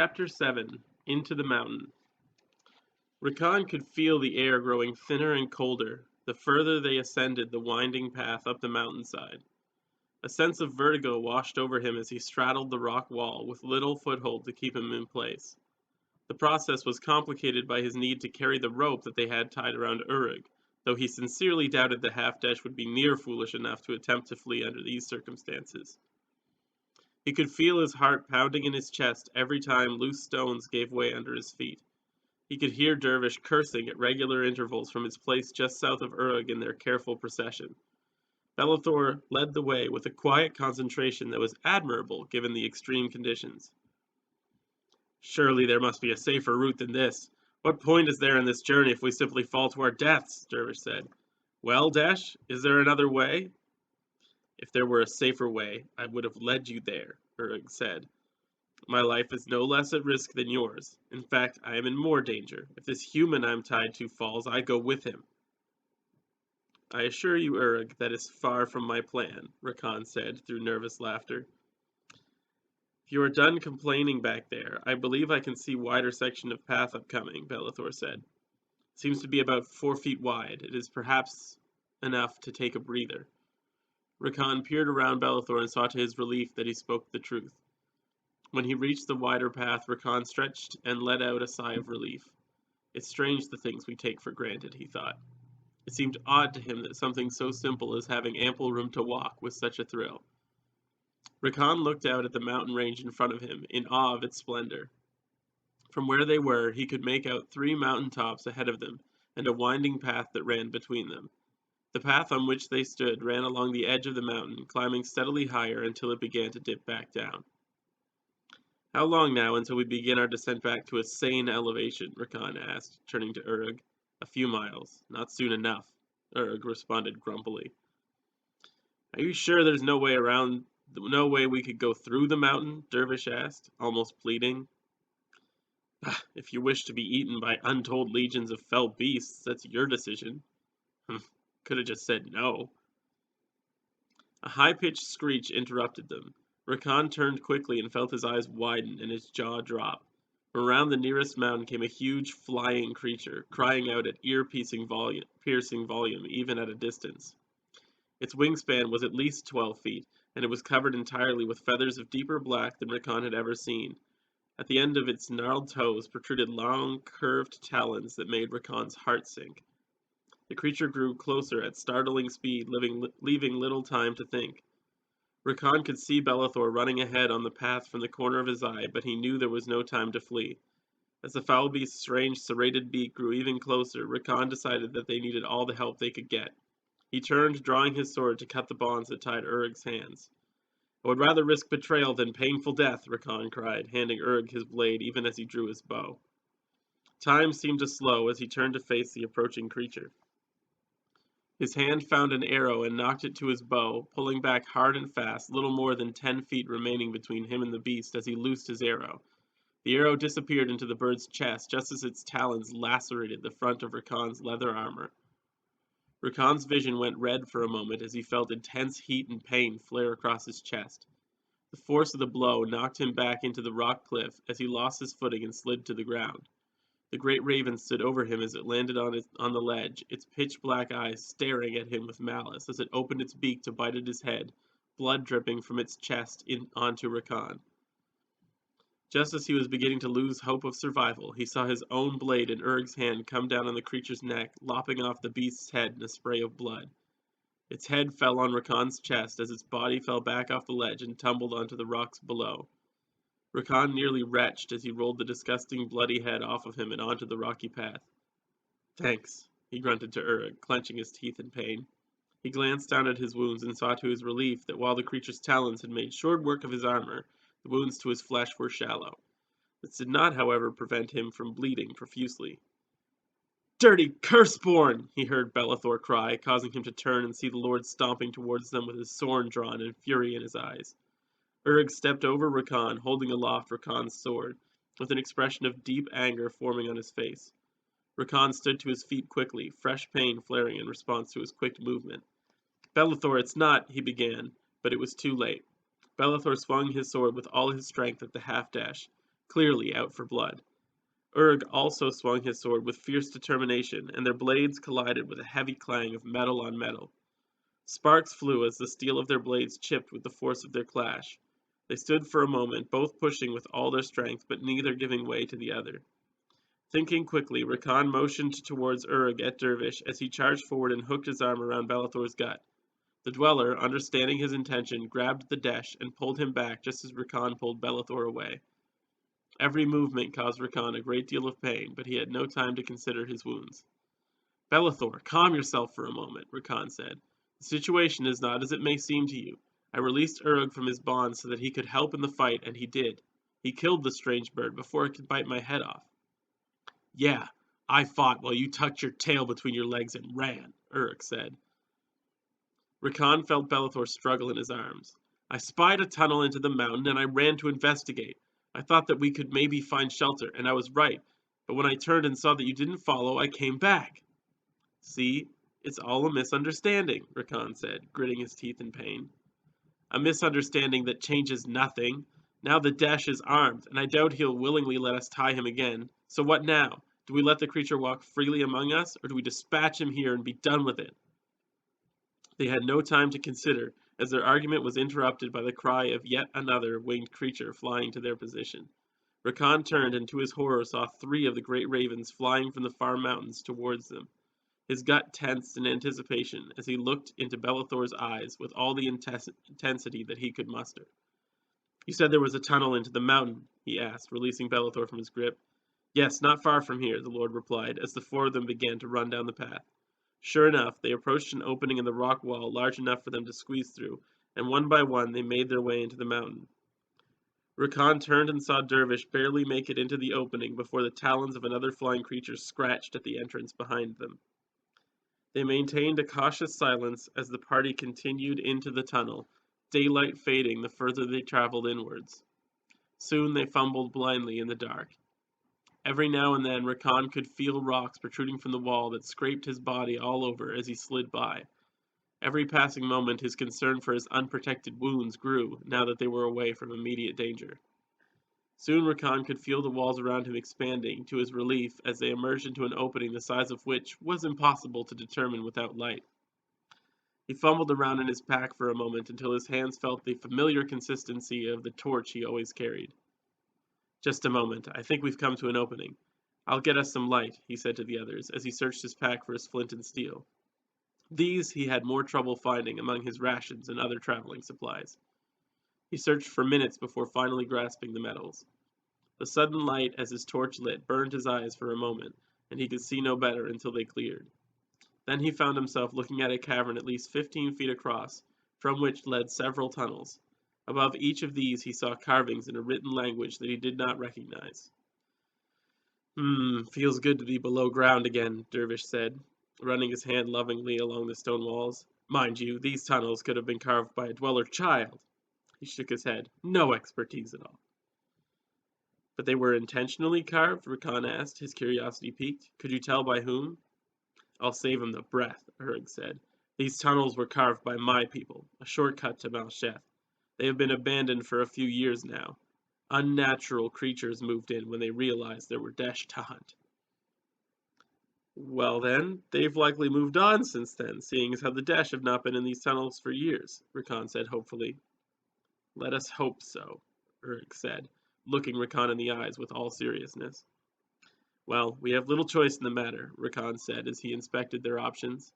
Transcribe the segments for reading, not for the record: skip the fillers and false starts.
Chapter 7 Into the Mountain. Rakan could feel the air growing thinner and colder the further they ascended the winding path up the mountainside. A sense of vertigo washed over him as he straddled the rock wall with little foothold to keep him in place. The process was complicated by his need to carry the rope that they had tied around Urug, though he sincerely doubted the half-dash would be near foolish enough to attempt to flee under these circumstances. He could feel his heart pounding in his chest every time loose stones gave way under his feet. He could hear Dervish cursing at regular intervals from his place just south of Urug in their careful procession. Belethor led the way with a quiet concentration that was admirable given the extreme conditions. "Surely there must be a safer route than this. What point is there in this journey if we simply fall to our deaths?" Dervish said. "Well, Desh, is there another way?" "If there were a safer way, I would have led you there," Urug said. "My life is no less at risk than yours. In fact, I am in more danger. If this human I'm tied to falls, I go with him." "I assure you, Urug, that is far from my plan," Rakan said through nervous laughter. "If you are done complaining back there, I believe I can see wider section of path upcoming," Belethor said. "It seems to be about 4 feet wide. It is perhaps enough to take a breather." Rakan peered around Belethor and saw to his relief that he spoke the truth. When he reached the wider path, Rakan stretched and let out a sigh of relief. "It's strange the things we take for granted," he thought. It seemed odd to him that something so simple as having ample room to walk was such a thrill. Rakan looked out at the mountain range in front of him, in awe of its splendor. From where they were, he could make out 3 mountain tops ahead of them, and a winding path that ran between them. The path on which they stood ran along the edge of the mountain, climbing steadily higher until it began to dip back down. "How long now until we begin our descent back to a sane elevation?" Rakan asked, turning to Urug. "A few miles. Not soon enough," Urug responded grumpily. "Are you sure there's no way we could go through the mountain?" Dervish asked, almost pleading. "If you wish to be eaten by untold legions of fell beasts, that's your decision." Could have just said no. A high-pitched screech interrupted them. Rakan turned quickly and felt his eyes widen and his jaw drop. From around the nearest mountain came a huge flying creature, crying out at ear-piercing volume even at a distance. Its wingspan was at least 12 feet, and it was covered entirely with feathers of deeper black than Rakan had ever seen. At the end of its gnarled toes protruded long, curved talons that made Rakan's heart sink. The creature grew closer at startling speed, leaving little time to think. Rakan could see Belethor running ahead on the path from the corner of his eye, but he knew there was no time to flee. As the foul beast's strange serrated beak grew even closer, Rakan decided that they needed all the help they could get. He turned, drawing his sword to cut the bonds that tied Urug's hands. "I would rather risk betrayal than painful death," Rakan cried, handing Urug his blade even as he drew his bow. Time seemed to slow as he turned to face the approaching creature. His hand found an arrow and knocked it to his bow, pulling back hard and fast, little more than 10 feet remaining between him and the beast as he loosed his arrow. The arrow disappeared into the bird's chest just as its talons lacerated the front of Rakan's leather armor. Rakan's vision went red for a moment as he felt intense heat and pain flare across his chest. The force of the blow knocked him back into the rock cliff as he lost his footing and slid to the ground. The great raven stood over him as it landed on the ledge, its pitch-black eyes staring at him with malice as it opened its beak to bite at his head, blood dripping from its chest onto Rakan. Just as he was beginning to lose hope of survival, he saw his own blade in Urg's hand come down on the creature's neck, lopping off the beast's head in a spray of blood. Its head fell on Rakan's chest as its body fell back off the ledge and tumbled onto the rocks below. Rakan nearly retched as he rolled the disgusting bloody head off of him and onto the rocky path. "Thanks," he grunted to Urug, clenching his teeth in pain. He glanced down at his wounds and saw to his relief that while the creature's talons had made short work of his armor, the wounds to his flesh were shallow. This did not, however, prevent him from bleeding profusely. "Dirty curse-born!" he heard Belethor cry, causing him to turn and see the Lord stomping towards them with his sword drawn and fury in his eyes. Urug stepped over Rakan, holding aloft Rakan's sword, with an expression of deep anger forming on his face. Rakan stood to his feet quickly, fresh pain flaring in response to his quick movement. "Belethor, it's not," he began, but it was too late. Belethor swung his sword with all his strength at the half-dash. clearly out for blood. Urg also swung his sword with fierce determination, and their blades collided with a heavy clang of metal on metal. Sparks flew as the steel of their blades chipped with the force of their clash. They stood for a moment, both pushing with all their strength, but neither giving way to the other. Thinking quickly, Rakan motioned towards Urg at Dervish as he charged forward and hooked his arm around Balathor's gut. The Dweller, understanding his intention, grabbed the Desh and pulled him back just as Rakan pulled Balathor away. Every movement caused Rakan a great deal of pain, but he had no time to consider his wounds. Balathor, calm yourself for a moment, Rakan said. The situation is not as it may seem to you. I released Urg from his bonds so that he could help in the fight, and he did. He killed the strange bird before it could bite my head off. Yeah, I fought while you tucked your tail between your legs and ran, Urg said. Rakan felt Balathor struggle in his arms. I spied a tunnel into the mountain and I ran to investigate. I thought that we could maybe find shelter, and I was right. But when I turned and saw that you didn't follow, I came back. See, it's all a misunderstanding, Rakan said, gritting his teeth in pain. A misunderstanding that changes nothing. Now the Desh is armed, and I doubt he'll willingly let us tie him again. So what now? Do we let the creature walk freely among us, or do we dispatch him here and be done with it? They had no time to consider, as their argument was interrupted by the cry of yet another winged creature flying to their position. Rakan turned and to his horror saw 3 of the great ravens flying from the far mountains towards them. His gut tensed in anticipation as he looked into Balathor's eyes with all the intensity that he could muster. You said there was a tunnel into the mountain, he asked, releasing Balathor from his grip. Yes, not far from here, the Lord replied, as the 4 of them began to run down the path. Sure enough, they approached an opening in the rock wall large enough for them to squeeze through, and one by one they made their way into the mountain. Rakan turned and saw Dervish barely make it into the opening before the talons of another flying creature scratched at the entrance behind them. They maintained a cautious silence as the party continued into the tunnel, daylight fading the further they traveled inwards. Soon they fumbled blindly in the dark. Every now and then Rakan could feel rocks protruding from the wall that scraped his body all over as he slid by. Every passing moment his concern for his unprotected wounds grew, now that they were away from immediate danger. Soon Rakan could feel the walls around him expanding, to his relief, as they emerged into an opening the size of which was impossible to determine without light. He fumbled around in his pack for a moment until his hands felt the familiar consistency of the torch he always carried. Just a moment, I think we've come to an opening. I'll get us some light, he said to the others, as he searched his pack for his flint and steel. These he had more trouble finding among his rations and other traveling supplies. He searched for minutes before finally grasping the metals. The sudden light as his torch lit burned his eyes for a moment, and he could see no better until they cleared. Then he found himself looking at a cavern at least 15 feet across, from which led several tunnels. Above each of these he saw carvings in a written language that he did not recognize. Feels good to be below ground again, Dervish said, running his hand lovingly along the stone walls. Mind you, these tunnels could have been carved by a dweller child. He shook his head. No expertise at all. But they were intentionally carved? Rakan asked, his curiosity piqued. Could you tell by whom? I'll save him the breath, Urg said. These tunnels were carved by my people, a shortcut to Malsheth. They have been abandoned for a few years now. Unnatural creatures moved in when they realized there were Desh to hunt. Well then, they've likely moved on since then, seeing as how the Desh have not been in these tunnels for years, Rakan said hopefully. Let us hope so, Urg said, looking Rakan in the eyes with all seriousness. Well, we have little choice in the matter, Rakan said as he inspected their options.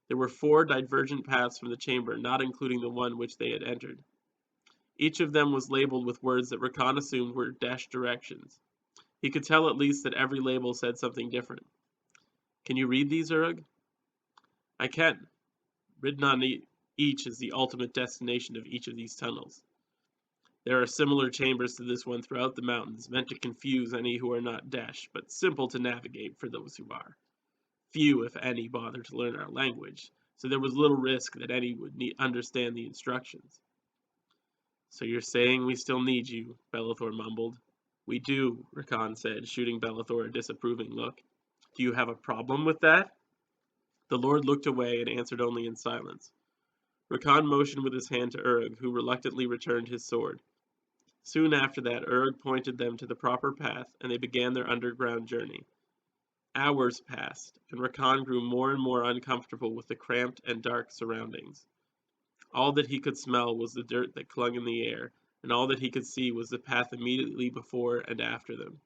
There were 4 divergent paths from the chamber, not including the one which they had entered. Each of them was labeled with words that Rakan assumed were Desh directions. He could tell at least that every label said something different. Can you read these, Urg? I can. Written on each is the ultimate destination of each of these tunnels. There are similar chambers to this one throughout the mountains, meant to confuse any who are not Desh, but simple to navigate for those who are. Few, if any, bother to learn our language, so there was little risk that any would understand the instructions. So you're saying we still need you, Balathor mumbled. We do, Rakan said, shooting Balathor a disapproving look. Do you have a problem with that? The Lord looked away and answered only in silence. Rakan motioned with his hand to Urg, who reluctantly returned his sword. Soon after that, Urg pointed them to the proper path, and they began their underground journey. Hours passed, and Rakan grew more and more uncomfortable with the cramped and dark surroundings. All that he could smell was the dirt that clung in the air, and all that he could see was the path immediately before and after them.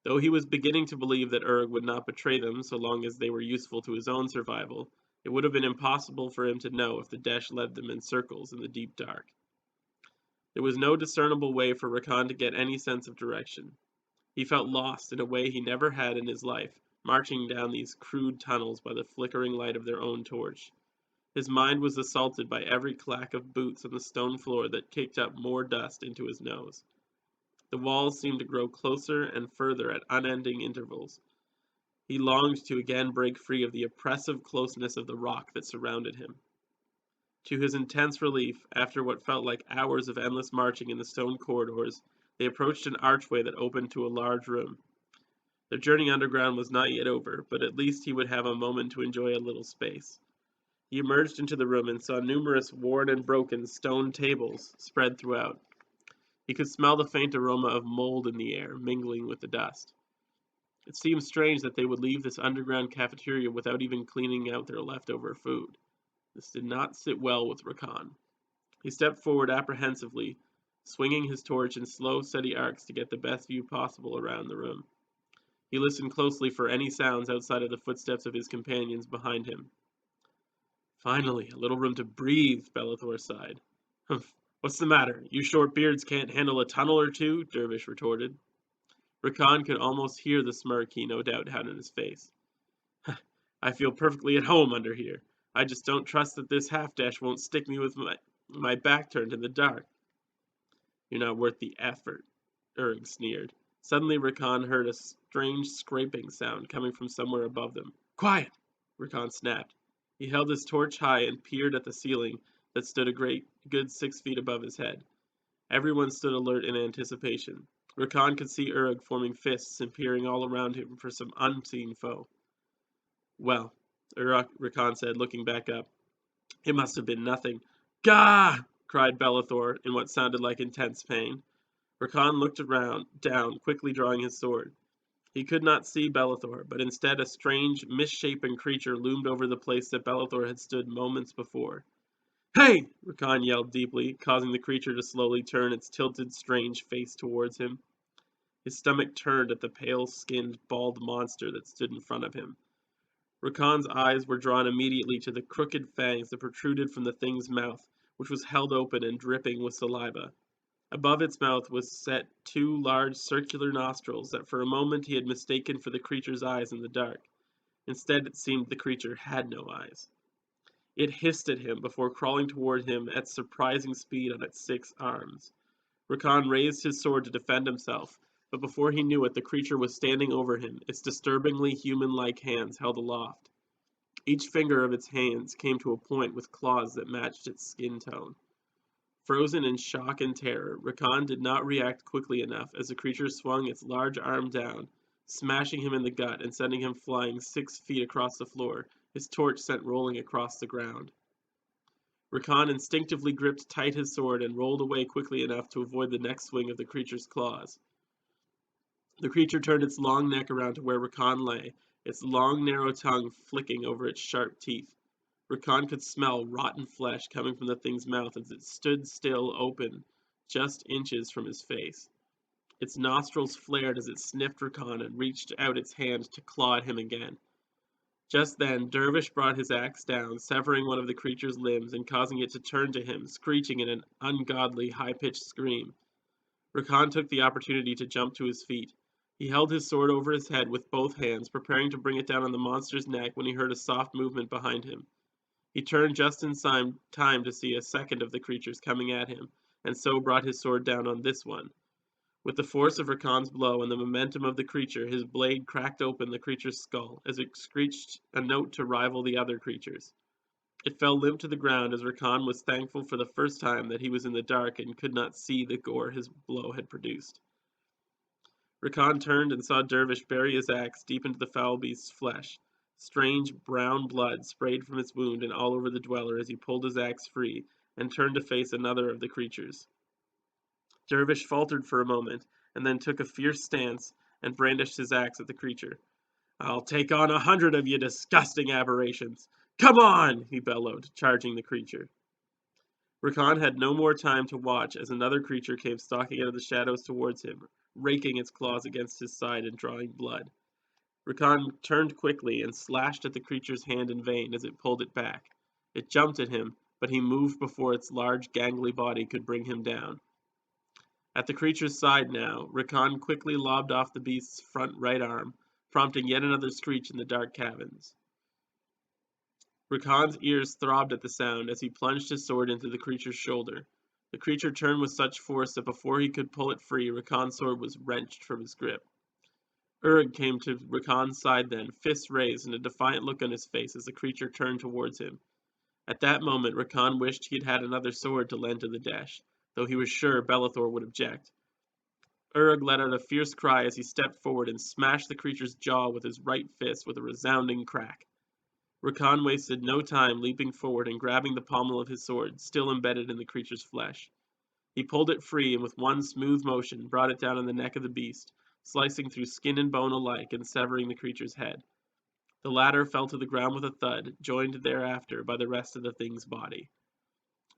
Though he was beginning to believe that Urg would not betray them so long as they were useful to his own survival, it would have been impossible for him to know if the Desh led them in circles in the deep dark. There was no discernible way for Rakan to get any sense of direction. He felt lost in a way he never had in his life, marching down these crude tunnels by the flickering light of their own torch. His mind was assaulted by every clack of boots on the stone floor that kicked up more dust into his nose. The walls seemed to grow closer and further at unending intervals. He longed to again break free of the oppressive closeness of the rock that surrounded him. To his intense relief, after what felt like hours of endless marching in the stone corridors, they approached an archway that opened to a large room. Their journey underground was not yet over, but at least he would have a moment to enjoy a little space. He emerged into the room and saw numerous worn and broken stone tables spread throughout. He could smell the faint aroma of mold in the air, mingling with the dust. It seemed strange that they would leave this underground cafeteria without even cleaning out their leftover food. This did not sit well with Rakan. He stepped forward apprehensively, swinging his torch in slow, steady arcs to get the best view possible around the room. He listened closely for any sounds outside of the footsteps of his companions behind him. Finally, a little room to breathe, Bellathor sighed. Humph, what's the matter? You short beards can't handle a tunnel or two? Dervish retorted. Rakan could almost hear the smirk he no doubt had on his face. I feel perfectly at home under here. I just don't trust that this half-dash won't stick me with my back turned in the dark. You're not worth the effort, Urg sneered. Suddenly Rakan heard a strange scraping sound coming from somewhere above them. Quiet! Rakan snapped. He held his torch high and peered at the ceiling that stood a good 6 feet above his head. Everyone stood alert in anticipation. Rakan could see Urg forming fists and peering all around him for some unseen foe. Well, Rakan said, looking back up. It must have been nothing. Gah! Cried Bellathor in what sounded like intense pain. Rakan looked down, quickly drawing his sword. He could not see Bellathor, but instead a strange, misshapen creature loomed over the place that Bellathor had stood moments before. Hey! Rakan yelled deeply, causing the creature to slowly turn its tilted, strange face towards him. His stomach turned at the pale-skinned, bald monster that stood in front of him. Rakan's eyes were drawn immediately to the crooked fangs that protruded from the thing's mouth, which was held open and dripping with saliva. Above its mouth was set 2 large circular nostrils that for a moment he had mistaken for the creature's eyes in the dark. Instead, it seemed the creature had no eyes. It hissed at him before crawling toward him at surprising speed on its 6 arms. Rakan raised his sword to defend himself, but before he knew it, the creature was standing over him, its disturbingly human-like hands held aloft. Each finger of its hands came to a point with claws that matched its skin tone. Frozen in shock and terror, Rakan did not react quickly enough as the creature swung its large arm down, smashing him in the gut and sending him flying 6 feet across the floor, his torch sent rolling across the ground. Rakan instinctively gripped tight his sword and rolled away quickly enough to avoid the next swing of the creature's claws. The creature turned its long neck around to where Rakan lay, its long narrow tongue flicking over its sharp teeth. Rakan could smell rotten flesh coming from the thing's mouth as it stood still open, just inches from his face. Its nostrils flared as it sniffed Rakan and reached out its hand to claw at him again. Just then, Dervish brought his axe down, severing one of the creature's limbs and causing it to turn to him, screeching in an ungodly, high-pitched scream. Rakan took the opportunity to jump to his feet. He held his sword over his head with both hands, preparing to bring it down on the monster's neck when he heard a soft movement behind him. He turned just in time to see a second of the creatures coming at him, and so brought his sword down on this one. With the force of Rakan's blow and the momentum of the creature, his blade cracked open the creature's skull as it screeched a note to rival the other creatures. It fell limp to the ground as Rakan was thankful for the first time that he was in the dark and could not see the gore his blow had produced. Rakan turned and saw Dervish bury his axe deep into the foul beast's flesh. Strange brown blood sprayed from its wound and all over the dweller as he pulled his axe free and turned to face another of the creatures. Dervish faltered for a moment, and then took a fierce stance and brandished his axe at the creature. "I'll take on 100 of you disgusting aberrations! Come on!" he bellowed, charging the creature. Rakan had no more time to watch as another creature came stalking out of the shadows towards him, raking its claws against his side and drawing blood. Rakan turned quickly and slashed at the creature's hand in vain as it pulled it back. It jumped at him, but he moved before its large, gangly body could bring him down. At the creature's side now, Rakan quickly lobbed off the beast's front right arm, prompting yet another screech in the dark caverns. Rakan's ears throbbed at the sound as he plunged his sword into the creature's shoulder. The creature turned with such force that before he could pull it free, Rakan's sword was wrenched from his grip. Urg came to Rakan's side then, fists raised and a defiant look on his face as the creature turned towards him. At that moment, Rakan wished he had had another sword to lend to the Desh, though he was sure Belethor would object. Urg let out a fierce cry as he stepped forward and smashed the creature's jaw with his right fist with a resounding crack. Rakan wasted no time leaping forward and grabbing the pommel of his sword, still embedded in the creature's flesh. He pulled it free and with one smooth motion brought it down on the neck of the beast, slicing through skin and bone alike and severing the creature's head. The latter fell to the ground with a thud, joined thereafter by the rest of the thing's body.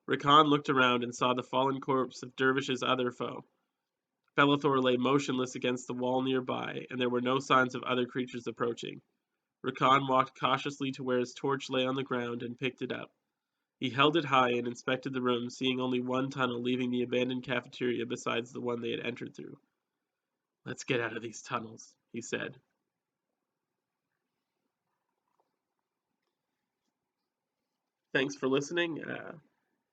Rakan looked around and saw the fallen corpse of Dervish's other foe. Belethor lay motionless against the wall nearby, and there were no signs of other creatures approaching. Rakan walked cautiously to where his torch lay on the ground and picked it up. He held it high and inspected the room, seeing only one tunnel leaving the abandoned cafeteria besides the one they had entered through. "Let's get out of these tunnels," he said. Thanks for listening.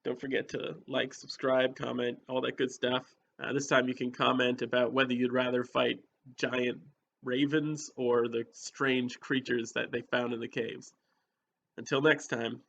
Don't forget to like, subscribe, comment, all that good stuff. This time you can comment about whether you'd rather fight giant ravens or the strange creatures that they found in the caves. Until next time.